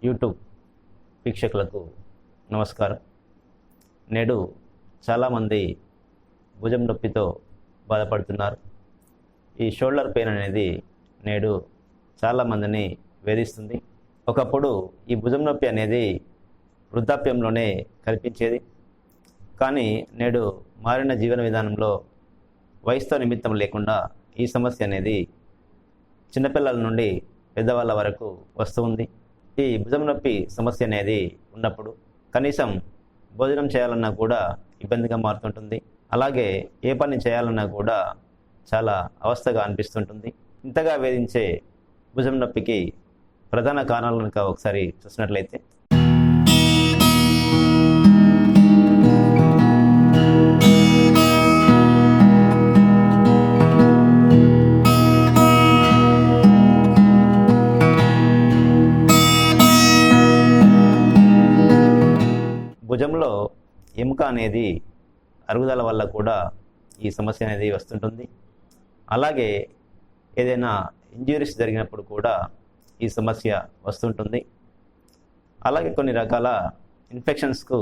YouTube వీక్షకులకు నమస్కారం. నేడు చాలామంది భుజం నొప్పితో బాధపడుతున్నారు. ఈ షోల్డర్ పెయిన్ అనేది నేడు చాలామందిని వేధిస్తుంది. ఒకప్పుడు ఈ భుజం నొప్పి అనేది వృద్ధాప్యంలోనే కనిపించేది. కానీ నేడు మారిన జీవన విధానంలో వయసుతో నిమిత్తం లేకుండా ఈ సమస్య అనేది చిన్నపిల్లల నుండి పెద్దవాళ్ళ వరకు వస్తూ ఉంది. ఈ భుజం నొప్పి సమస్య అనేది ఉన్నప్పుడు కనీసం భోజనం చేయాలన్నా కూడా ఇబ్బందిగా మారుతుంటుంది. అలాగే ఏ పని చేయాలన్నా కూడా చాలా అవస్థగా అనిపిస్తుంటుంది. ఇంతగా వేధించే భుజం నొప్పికి ప్రధాన కారణాలు కనుక ఒకసారి చూసినట్లయితే భుజంలో ఎముక అనేది అరుగుదల వల్ల కూడా ఈ సమస్య అనేది వస్తుంటుంది. అలాగే ఏదైనా ఇంజ్యూరీస్ జరిగినప్పుడు కూడా ఈ సమస్య వస్తుంటుంది. అలాగే కొన్ని రకాల ఇన్ఫెక్షన్స్కు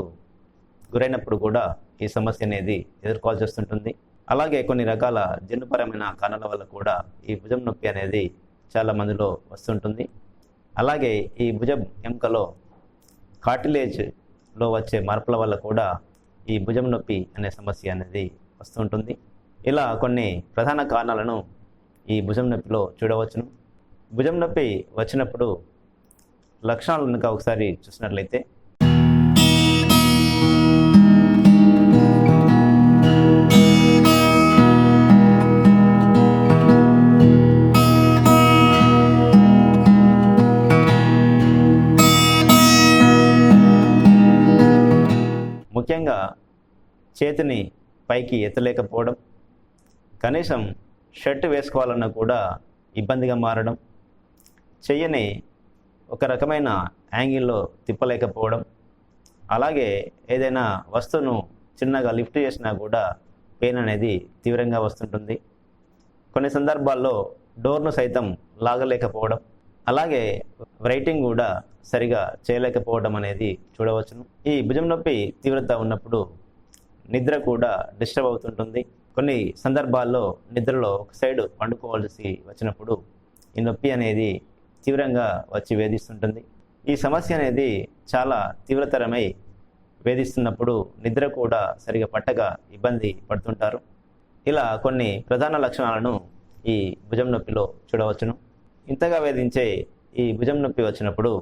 గురైనప్పుడు కూడా ఈ సమస్య అనేది ఎదుర్కోవాల్సి వస్తుంటుంది. అలాగే కొన్ని రకాల జన్యుపరమైన కారణాల వల్ల కూడా ఈ భుజం నొప్పి అనేది చాలా మందిలో వస్తుంటుంది. అలాగే ఈ భుజం ఎముకలో కార్టిలేజ్లో వచ్చే మార్పుల వల్ల కూడా ఈ భుజం నొప్పి అనే సమస్య అనేది వస్తుంటుంది. ఇలా కొన్ని ప్రధాన కారణాలను ఈ భుజం నొప్పిలో చూడవచ్చును. భుజం నొప్పి వచ్చినప్పుడు లక్షణాలు కనుక ఒకసారి చూసినట్లయితే ముఖ్యంగా చేతిని పైకి ఎత్తలేకపోవడం, కనీసం షర్ట్ వేసుకోవాలన్నా కూడా ఇబ్బందిగా మారడం, చెయ్యని ఒక రకమైన యాంగిల్లో తిప్పలేకపోవడం, అలాగే ఏదైనా వస్తువును చిన్నగా లిఫ్ట్ చేసినా కూడా పెయిన్ అనేది తీవ్రంగా వస్తుంటుంది. కొన్ని సందర్భాల్లో డోర్ను సైతం లాగలేకపోవడం, అలాగే రైటింగ్ కూడా సరిగా చేయలేకపోవడం అనేది చూడవచ్చును. ఈ భుజం నొప్పి తీవ్రత ఉన్నప్పుడు నిద్ర కూడా డిస్టర్బ్ అవుతుంటుంది. కొన్ని సందర్భాల్లో నిద్రలో ఒక సైడు పండుకోవాల్సి వచ్చినప్పుడు ఈ నొప్పి అనేది తీవ్రంగా వచ్చి వేధిస్తుంటుంది. ఈ సమస్య అనేది చాలా తీవ్రతరమై వేధిస్తున్నప్పుడు నిద్ర కూడా సరిగా పట్టక ఇబ్బంది పడుతుంటారు. ఇలా కొన్ని ప్రధాన లక్షణాలను ఈ భుజం నొప్పిలో చూడవచ్చును. ఇంతగా వేధించే ఈ భుజం నొప్పి వచ్చినప్పుడు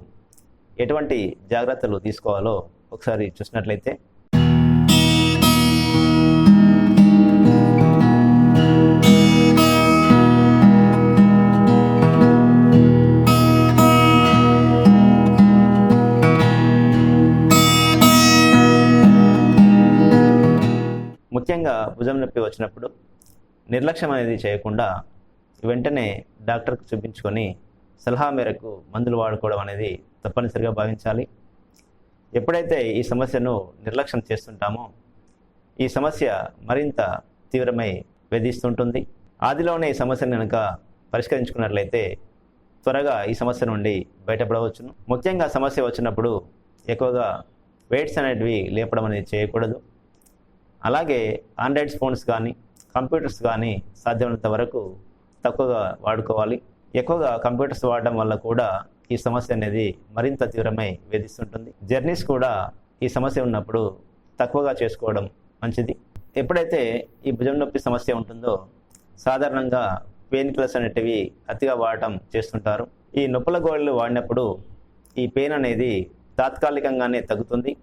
ఎటువంటి జాగ్రత్తలు తీసుకోవాలో ఒకసారి చూసినట్లయితే ముఖ్యంగా భుజం నొప్పి వచ్చినప్పుడు నిర్లక్ష్యం అనేది చేయకుండా వెంటనే డాక్టర్కు చూపించుకొని సలహా మేరకు మందులు వాడుకోవడం అనేది తప్పనిసరిగా భావించాలి. ఎప్పుడైతే ఈ సమస్యను నిర్లక్ష్యం చేస్తుంటామో ఈ సమస్య మరింత తీవ్రమై వేధిస్తుంటుంది. ఆదిలోనే ఈ సమస్యను కనుక పరిష్కరించుకున్నట్లయితే త్వరగా ఈ సమస్య నుండి బయటపడవచ్చును. ముఖ్యంగా సమస్య వచ్చినప్పుడు ఎక్కువగా వెయిట్స్ అనేటివి లేపడం అనేది చేయకూడదు. అలాగే ఆండ్రాయిడ్ ఫోన్స్ కానీ కంప్యూటర్స్ కానీ సాధ్యమైనంత వరకు తక్కువగా వాడుకోవాలి. ఎక్కువగా కంప్యూటర్స్ వాడడం వల్ల కూడా ఈ సమస్య అనేది మరింత తీవ్రమై వేధిస్తుంటుంది. జర్నీస్ కూడా ఈ సమస్య ఉన్నప్పుడు తక్కువగా చేసుకోవడం మంచిది. ఎప్పుడైతే ఈ భుజం నొప్పి సమస్య ఉంటుందో సాధారణంగా పెయిన్ కిల్లర్స్ అనేటివి అతిగా వాడటం చేస్తుంటారు. ఈ నొప్పుల గోళీలు వాడినప్పుడు ఈ పెయిన్ అనేది తాత్కాలికంగానే తగ్గుతుంది.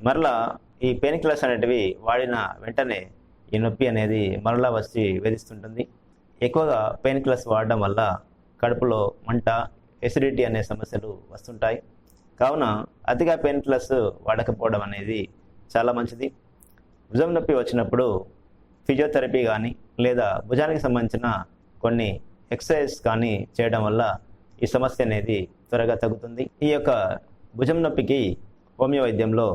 మరలా ఈ పెయిన్ కిల్లర్స్ అనేటివి వాడిన వెంటనే ఈ నొప్పి అనేది మరలా వచ్చి వేధిస్తుంటుంది. ఎక్కువగా పెయిన్ కిల్లర్స్ వాడడం వల్ల కడుపులో మంట, ఎసిడిటీ అనే సమస్యలు వస్తుంటాయి. కావున అతిగా పెయిన్ కిల్లర్స్ వాడకపోవడం అనేది చాలా మంచిది. భుజం నొప్పి వచ్చినప్పుడు ఫిజియోథెరపీ కానీ లేదా భుజానికి సంబంధించిన కొన్ని ఎక్సర్సైజ్ కానీ చేయడం వల్ల ఈ సమస్య అనేది త్వరగా తగ్గుతుంది. ఈ యొక్క భుజం నొప్పికి హోమియో వైద్యంలో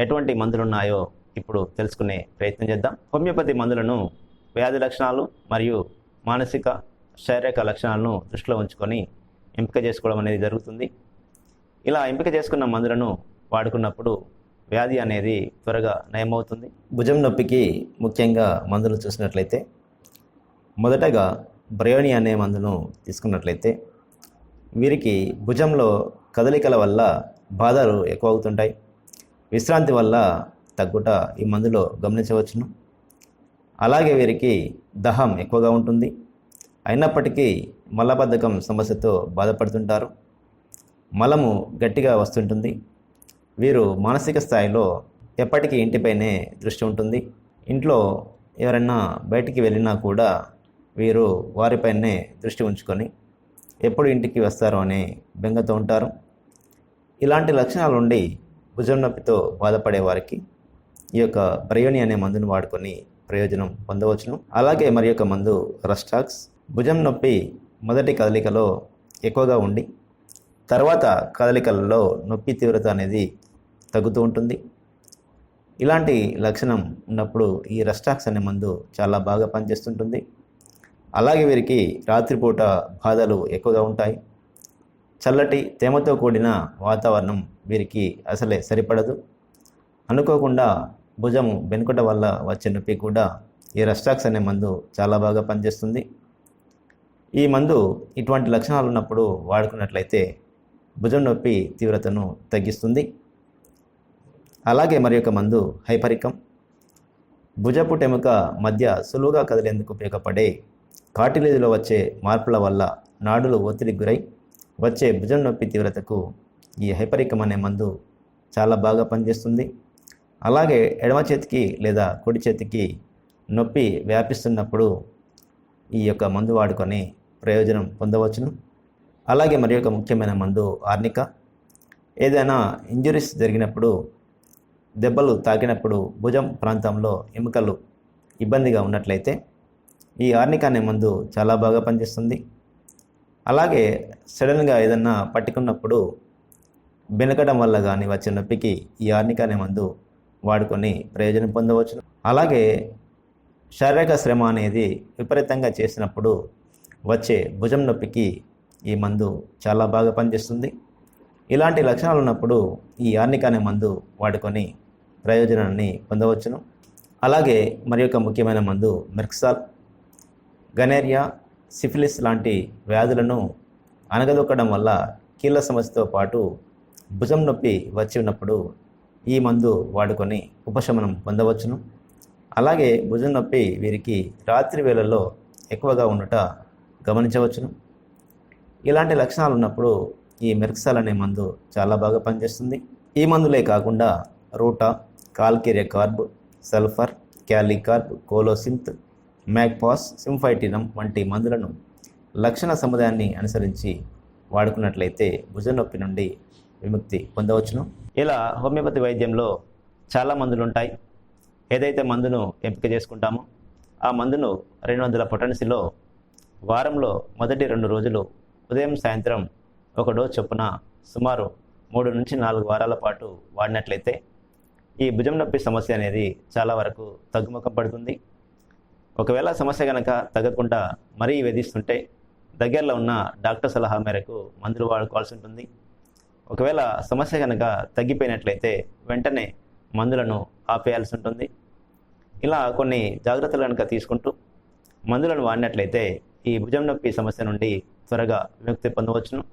ఎటువంటి మందులు ఉన్నాయో ఇప్పుడు తెలుసుకునే ప్రయత్నం చేద్దాం. హోమియోపతి మందులను వ్యాధి లక్షణాలు మరియు మానసిక శారీరక లక్షణాలను దృష్టిలో ఉంచుకొని ఎంపిక చేసుకోవడం అనేది జరుగుతుంది. ఇలా ఎంపిక చేసుకున్న మందులను వాడుకున్నప్పుడు వ్యాధి అనేది త్వరగా నయమవుతుంది. భుజం నొప్పికి ముఖ్యంగా మందులు చూసినట్లయితే మొదటగా బ్రయోని అనే మందును తీసుకున్నట్లయితే వీరికి భుజంలో కదలికల వల్ల బాధలు ఎక్కువ అవుతుంటాయి. విశ్రాంతి వల్ల తగ్గుట ఈ మందులో గమనించవచ్చును. అలాగే వీరికి దహం ఎక్కువగా ఉంటుంది. అయినప్పటికీ మలబద్ధకం సమస్యతో బాధపడుతుంటారు. మలము గట్టిగా వస్తుంటుంది. వీరు మానసిక స్థాయిలో ఎప్పటికీ ఇంటిపైనే దృష్టి ఉంటుంది. ఇంట్లో ఎవరైనా బయటికి వెళ్ళినా కూడా వీరు వారిపైనే దృష్టి ఉంచుకొని ఎప్పుడు ఇంటికి వస్తారో అనే బెంగతో ఉంటారు. ఇలాంటి లక్షణాలు ఉండి భుజం నొప్పితో బాధపడే వారికి ఈ యొక్క బ్రయోని అనే మందును వాడుకొని ప్రయోజనం పొందవచ్చును. అలాగే మరి యొక్క మందు రస్టాక్స్. భుజం నొప్పి మొదటి కదలికలో ఎక్కువగా ఉండి తర్వాత కదలికలలో నొప్పి తీవ్రత అనేది తగ్గుతూ ఉంటుంది. ఇలాంటి లక్షణం ఉన్నప్పుడు ఈ రస్టాక్స్ అనే మందు చాలా బాగా పనిచేస్తుంటుంది. అలాగే వీరికి రాత్రిపూట బాధలు ఎక్కువగా ఉంటాయి. చల్లటి తేమతో కూడిన వాతావరణం వీరికి అసలే సరిపడదు. అనుకోకుండా భుజం బెనుకుట వల్ల వచ్చే నొప్పి కూడా ఈ రస్టాక్స్ అనే మందు చాలా బాగా పనిచేస్తుంది. ఈ మందు ఇటువంటి లక్షణాలు ఉన్నప్పుడు వాడుకున్నట్లయితే భుజం నొప్పి తీవ్రతను తగ్గిస్తుంది. అలాగే మరి యొక్క మందు హైపరికం. భుజపు టెముక మధ్య సులువుగా కదిలేందుకు ఉపయోగపడే కార్టిలేజ్లో వచ్చే మార్పుల వల్ల నాడులు ఒత్తిడికి గురై వచ్చే భుజం నొప్పి తీవ్రతకు ఈ హైపరికం అనే మందు చాలా బాగా పనిచేస్తుంది. అలాగే ఎడమ చేతికి లేదా కుడి చేతికి నొప్పి వ్యాపిస్తున్నప్పుడు ఈ యొక్క మందు వాడుకొని ప్రయోజనం పొందవచ్చును. అలాగే మరి యొక్క ముఖ్యమైన మందు ఆర్నిక. ఏదైనా ఇంజురీస్ జరిగినప్పుడు, దెబ్బలు తాకినప్పుడు భుజం ప్రాంతంలో ఎముకలు ఇబ్బందిగా ఉన్నట్లయితే ఈ ఆర్నిక అనే మందు చాలా బాగా పనిచేస్తుంది. అలాగే సడన్గా ఏదన్నా పట్టుకున్నప్పుడు బెనకడం వల్ల కానీ వచ్చే నొప్పికి ఈ ఆర్నిక అనే మందు వాడుకొని ప్రయోజనం పొందవచ్చు. అలాగే శారీరక శ్రమ అనేది విపరీతంగా చేసినప్పుడు వచ్చే భుజం నొప్పికి ఈ మందు చాలా బాగా పనిచేస్తుంది. ఇలాంటి లక్షణాలు ఉన్నప్పుడు ఈ ఆర్నిక అనే మందు వాడుకొని ప్రయోజనాన్ని పొందవచ్చును. అలాగే మరి యొక్క ముఖ్యమైన మందు మెర్క్సాల్. గనేరియా, సిఫిలిస్ లాంటి వ్యాధులను అణగదొక్కడం వల్ల కీళ్ళ సమస్యతో పాటు భుజం నొప్పి వచ్చి ఉన్నప్పుడు ఈ మందు వాడుకొని ఉపశమనం పొందవచ్చును. అలాగే భుజం నొప్పి వీరికి రాత్రి వేళల్లో ఎక్కువగా ఉండట గమనించవచ్చును. ఇలాంటి లక్షణాలు ఉన్నప్పుడు ఈ మెర్క్సాల్ అనే మందు చాలా బాగా పనిచేస్తుంది. ఈ మందులే కాకుండా రూటా, కాల్కేరియా కార్బ్, సల్ఫర్, క్యాలికార్బ్, కోలోసింత్, మ్యాగ్పాస్, సింఫైటినం వంటి మందులను లక్షణ సముదాయాన్ని అనుసరించి వాడుకున్నట్లయితే భుజం నొప్పి నుండి విముక్తి పొందవచ్చును. ఇలా హోమియోపతి వైద్యంలో చాలా మందులు ఉంటాయి. ఏదైతే మందును ఎంపిక చేసుకుంటామో ఆ మందును 200 పొటెన్సీలో వారంలో మొదటి 2 రోజులు ఉదయం సాయంత్రం 1 డోస్ చొప్పున సుమారు 3 నుంచి 4 వారాల పాటు వాడినట్లయితే ఈ భుజం నొప్పి సమస్య అనేది చాలా వరకు తగ్గుముఖం పడుతుంది. ఒకవేళ సమస్య కనుక తగ్గకుండా మరీ వేధిస్తుంటే దగ్గరలో ఉన్న డాక్టర్ సలహా మేరకు మందులు వాడుకోవాల్సి ఉంటుంది. ఒకవేళ సమస్య కనుక తగ్గిపోయినట్లయితే వెంటనే మందులను ఆపేయాల్సి ఉంటుంది. ఇలా కొన్ని జాగ్రత్తలు కనుక తీసుకుంటూ మందులను వాడినట్లయితే ఈ భుజం నొప్పి సమస్య నుండి త్వరగా విముక్తి పొందవచ్చును.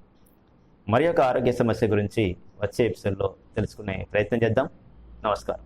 మరి యొక్క ఆరోగ్య సమస్య గురించి వచ్చే ఎపిసోడ్లో తెలుసుకునే ప్రయత్నం చేద్దాం. నమస్కారం.